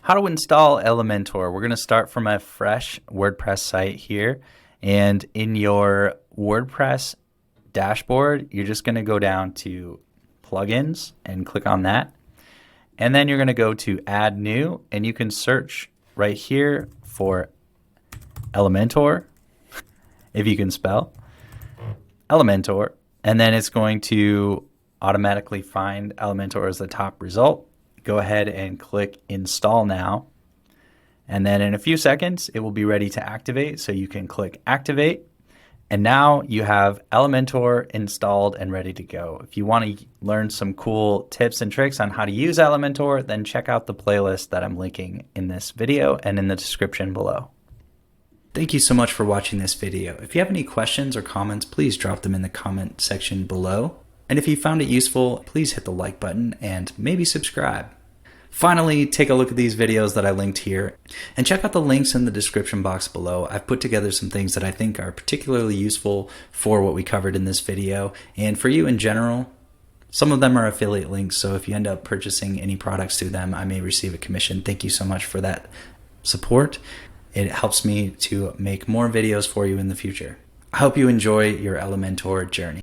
How to install Elementor. We're going to start from a fresh WordPress site here. And in your WordPress dashboard, you're just going to go down to Plugins and click on that. And then you're going to go to Add New, and you can search right here for Elementor, if you can spell, Elementor. And then it's going to automatically find Elementor as the top result. Go ahead and click Install Now. And then in a few seconds, it will be ready to activate. So you can click Activate. And now you have Elementor installed and ready to go. If you want to learn some cool tips and tricks on how to use Elementor, then check out the playlist that I'm linking in this video and in the description below. Thank you so much for watching this video. If you have any questions or comments, please drop them in the comment section below. And if you found it useful, please hit the like button and maybe subscribe. Finally, take a look at these videos that I linked here and check out the links in the description box below. I've put together some things that I think are particularly useful for what we covered in this video and for you in general. Some of them are affiliate links, so if you end up purchasing any products through them, I may receive a commission. Thank you so much for that support. It helps me to make more videos for you in the future. I hope you enjoy your Elementor journey.